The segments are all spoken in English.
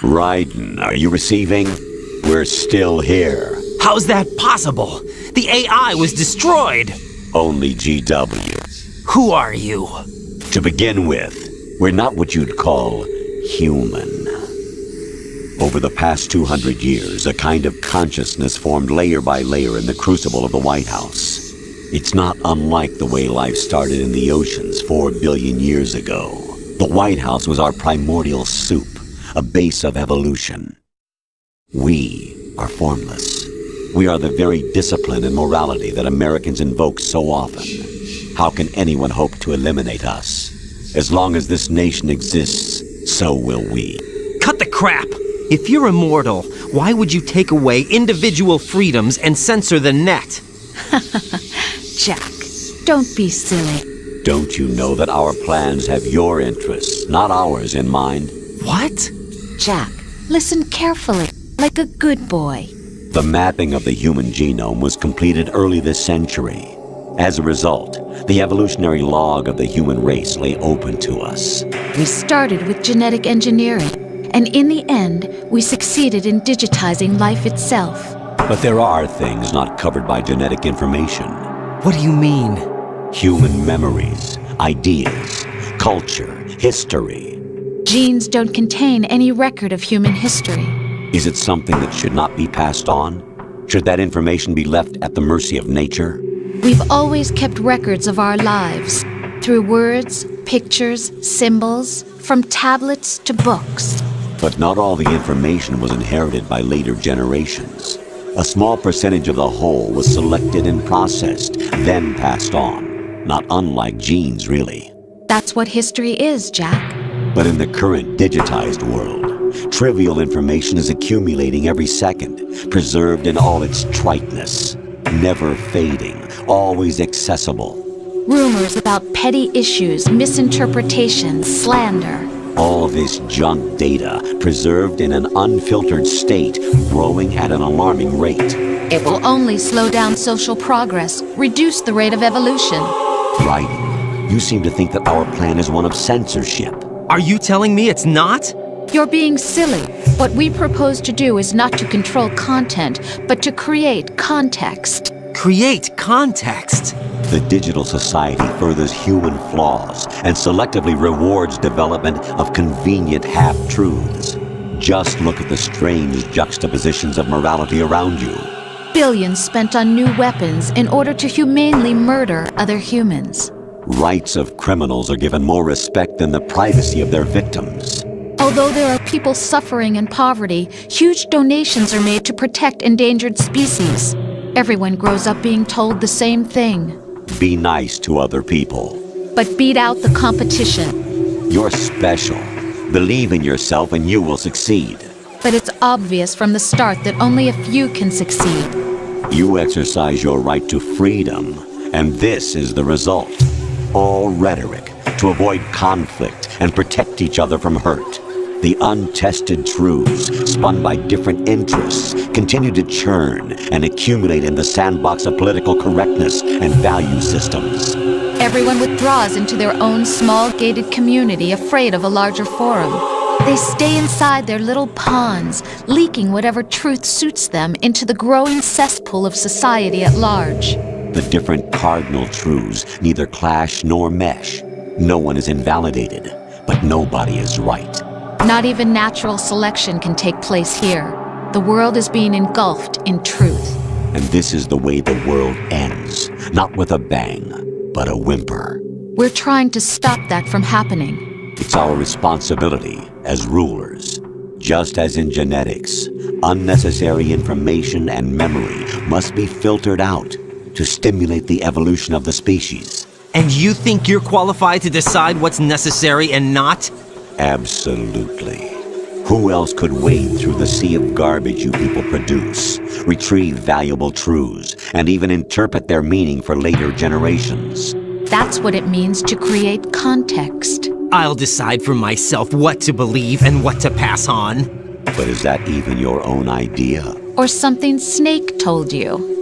Raiden, are you receiving? We're still here. How's that possible? The AI was destroyed. Only GW. Who are you? To begin with, we're not what you'd call human. Over the past 200 years, a kind of consciousness formed layer by layer in the crucible of the White House. It's not unlike the way life started in the oceans 4 billion years ago. The White House was our primordial soup, a base of evolution. We are formless. We are the very discipline and morality that Americans invoke so often. How can anyone hope to eliminate us? As long as this nation exists, so will we. Cut the crap! If you're immortal, why would you take away individual freedoms and censor the net? Jack, don't be silly. Don't you know that our plans have your interests, not ours, in mind? What? Jack, listen carefully, like a good boy. The mapping of the human genome was completed early this century. As a result, the evolutionary log of the human race lay open to us. We started with genetic engineering, and in the end, we succeeded in digitizing life itself. But there are things not covered by genetic information. What do you mean? Human memories, ideas, culture, history. Genes don't contain any record of human history. Is it something that should not be passed on? Should that information be left at the mercy of nature? We've always kept records of our lives, through words, pictures, symbols, from tablets to books. But not all the information was inherited by later generations. A small percentage of the whole was selected and processed, then passed on. Not unlike genes, really. That's what history is, Jack. But in the current digitized world, trivial information is accumulating every second, preserved in all its triteness, never fading, always accessible. Rumors about petty issues, misinterpretations, slander. All this junk data, preserved in an unfiltered state, growing at an alarming rate. It will only slow down social progress, reduce the rate of evolution. Raiden, you seem to think that our plan is one of censorship. Are you telling me it's not? You're being silly. What we propose to do is not to control content, but to create context. Create context? The digital society furthers human flaws and selectively rewards development of convenient half-truths. Just look at the strange juxtapositions of morality around you. Billions spent on new weapons in order to humanely murder other humans. Rights of criminals are given more respect than the privacy of their victims. Although there are people suffering in poverty, huge donations are made to protect endangered species. Everyone grows up being told the same thing. Be nice to other people. But beat out the competition. You're special. Believe in yourself and you will succeed. But it's obvious from the start that only a few can succeed. You exercise your right to freedom, and this is the result. All rhetoric to avoid conflict and protect each other from hurt. The untested truths, spun by different interests, continue to churn and accumulate in the sandbox of political correctness and value systems. Everyone withdraws into their own small gated community, afraid of a larger forum. They stay inside their little ponds, leaking whatever truth suits them into the growing cesspool of society at large. The different cardinal truths neither clash nor mesh. No one is invalidated, but nobody is right. Not even natural selection can take place here. The world is being engulfed in truth. And this is the way the world ends, not with a bang, but a whimper. We're trying to stop that from happening. It's our responsibility as rulers. Just as in genetics, unnecessary information and memory must be filtered out to stimulate the evolution of the species. And you think you're qualified to decide what's necessary and not? Absolutely. Who else could wade through the sea of garbage you people produce, retrieve valuable truths, and even interpret their meaning for later generations? That's what it means to create context. I'll decide for myself what to believe and what to pass on. But is that even your own idea? Or something Snake told you?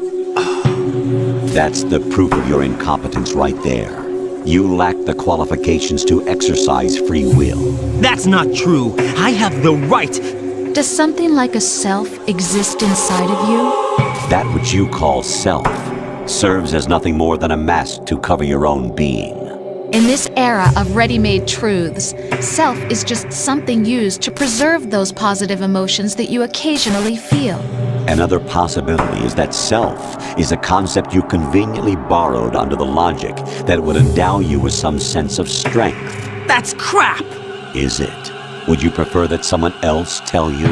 That's the proof of your incompetence right there. You lack the qualifications to exercise free will. That's not true. I have the right Does something like a self exist inside of you? That which you call self serves as nothing more than a mask to cover your own being. In this era of ready-made truths, self is just something used to preserve those positive emotions that you occasionally feel. Another possibility is that self is a concept you conveniently borrowed under the logic that it would endow you with some sense of strength. That's crap! Is it? Would you prefer that someone else tell you?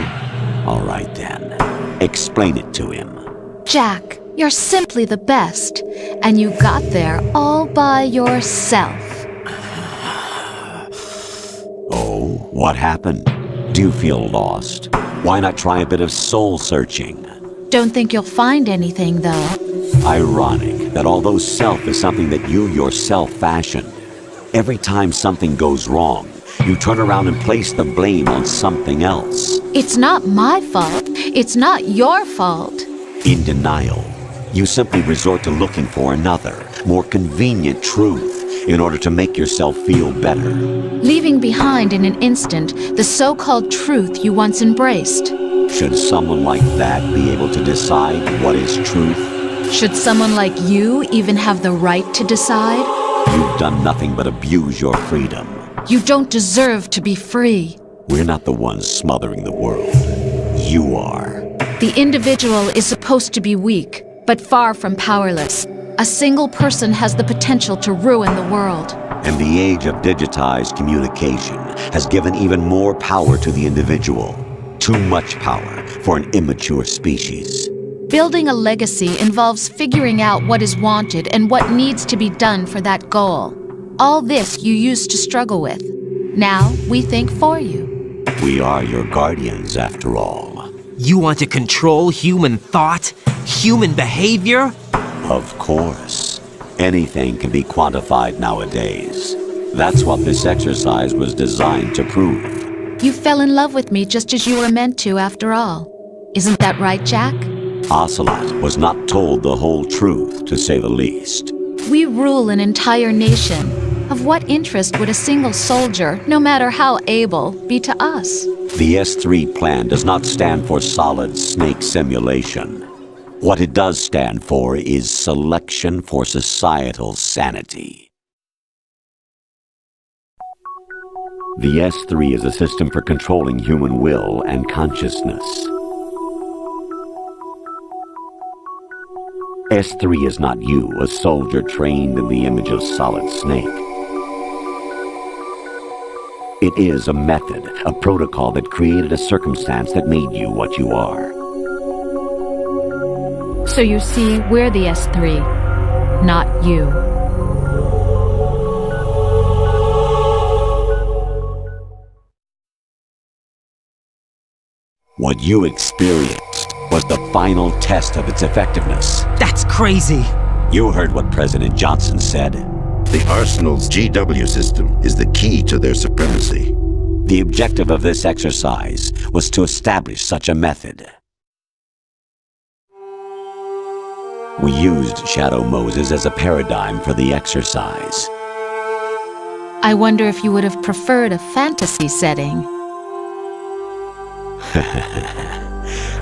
All right then. Explain it to him. Jack, you're simply the best, and you got there all by yourself. Oh, what happened? Do you feel lost? Why not try a bit of soul searching? Don't think you'll find anything, though. Ironic that although self is something that you yourself fashioned, every time something goes wrong, you turn around and place the blame on something else. It's not my fault. It's not your fault. In denial, you simply resort to looking for another, more convenient truth in order to make yourself feel better. Leaving behind in an instant the so-called truth you once embraced. Should someone like that be able to decide what is truth? Should someone like you even have the right to decide? You've done nothing but abuse your freedom. You don't deserve to be free. We're not the ones smothering the world. You are. The individual is supposed to be weak, but far from powerless. A single person has the potential to ruin the world. And the age of digitized communication has given even more power to the individual. Too much power for an immature species. Building a legacy involves figuring out what is wanted and what needs to be done for that goal. All this you used to struggle with. Now we think for you. We are your guardians, after all. You want to control human thought? Human behavior? Of course. Anything can be quantified nowadays. That's what this exercise was designed to prove. You fell in love with me just as you were meant to, after all. Isn't that right, Jack? Ocelot was not told the whole truth, to say the least. We rule an entire nation. Of what interest would a single soldier, no matter how able, be to us? The S3 plan does not stand for solid snake simulation. What it does stand for is selection for societal sanity. The S3 is a system for controlling human will and consciousness. S3 is not you, a soldier trained in the image of Solid Snake. It is a method, a protocol that created a circumstance that made you what you are. So you see, we're the S3, not you. What you experienced was the final test of its effectiveness. That's crazy! You heard what President Johnson said. The Arsenal's GW system is the key to their supremacy. The objective of this exercise was to establish such a method. We used Shadow Moses as a paradigm for the exercise. I wonder if you would have preferred a fantasy setting.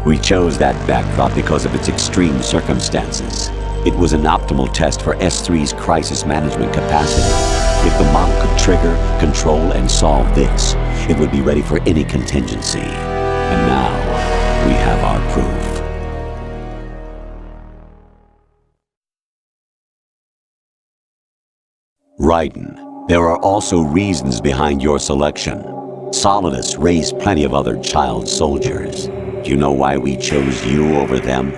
We chose that backdrop because of its extreme circumstances. It was an optimal test for S3's crisis management capacity. If the model could trigger, control, and solve this, it would be ready for any contingency. And now, we have our proof. Raiden, there are also reasons behind your selection. Solidus raised plenty of other child soldiers. Do you know why we chose you over them?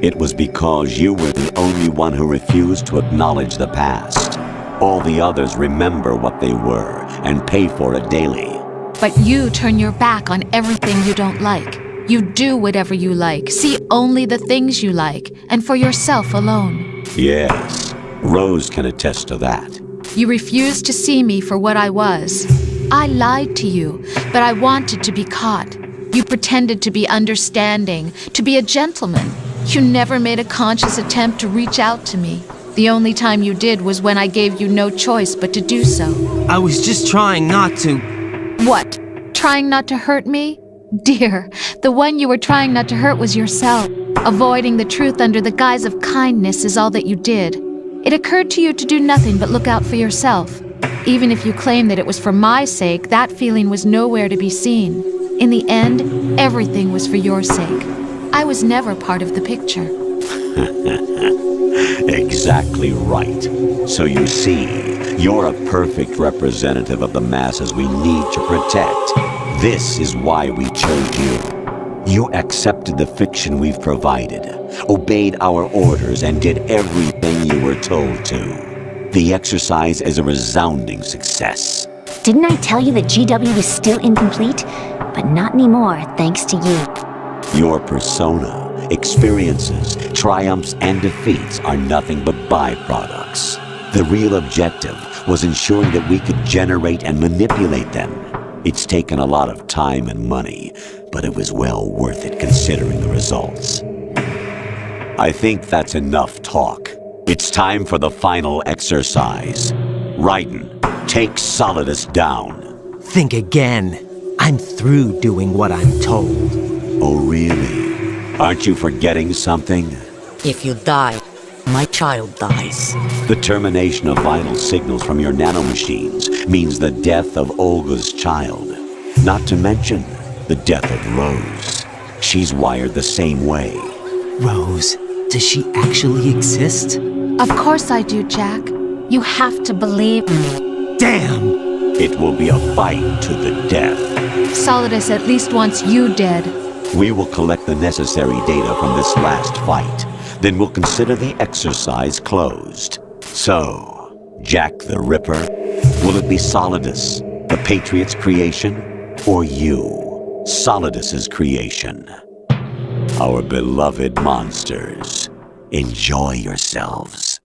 It was because you were the only one who refused to acknowledge the past. All the others remember what they were and pay for it daily. But you turn your back on everything you don't like. You do whatever you like, see only the things you like, and for yourself alone. Yes, Rose can attest to that. You refused to see me for what I was. I lied to you, but I wanted to be caught. You pretended to be understanding, to be a gentleman. You never made a conscious attempt to reach out to me. The only time you did was when I gave you no choice but to do so. I was just trying not to... What? Trying not to hurt me? Dear, the one you were trying not to hurt was yourself. Avoiding the truth under the guise of kindness is all that you did. It occurred to you to do nothing but look out for yourself. Even if you claim that it was for my sake, that feeling was nowhere to be seen. In the end, everything was for your sake. I was never part of the picture. Exactly right. So you see, you're a perfect representative of the masses we need to protect. This is why we chose you. You accepted the fiction we've provided, obeyed our orders, and did everything you were told to. The exercise is a resounding success. Didn't I tell you that GW was still incomplete? But not anymore, thanks to you. Your persona, experiences, triumphs, and defeats are nothing but byproducts. The real objective was ensuring that we could generate and manipulate them. It's taken a lot of time and money, but it was well worth it considering the results. I think that's enough talk. It's time for the final exercise. Raiden, take Solidus down. Think again. I'm through doing what I'm told. Oh, really? Aren't you forgetting something? If you die, my child dies. The termination of vital signals from your nanomachines means the death of Olga's child. Not to mention the death of Rose. She's wired the same way. Rose, does she actually exist? Of course I do, Jack. You have to believe me. Damn! It will be a fight to the death. Solidus at least wants you dead. We will collect the necessary data from this last fight. Then we'll consider the exercise closed. So, Jack the Ripper, will it be Solidus, the Patriot's creation, or you, Solidus's creation? Our beloved monsters, enjoy yourselves.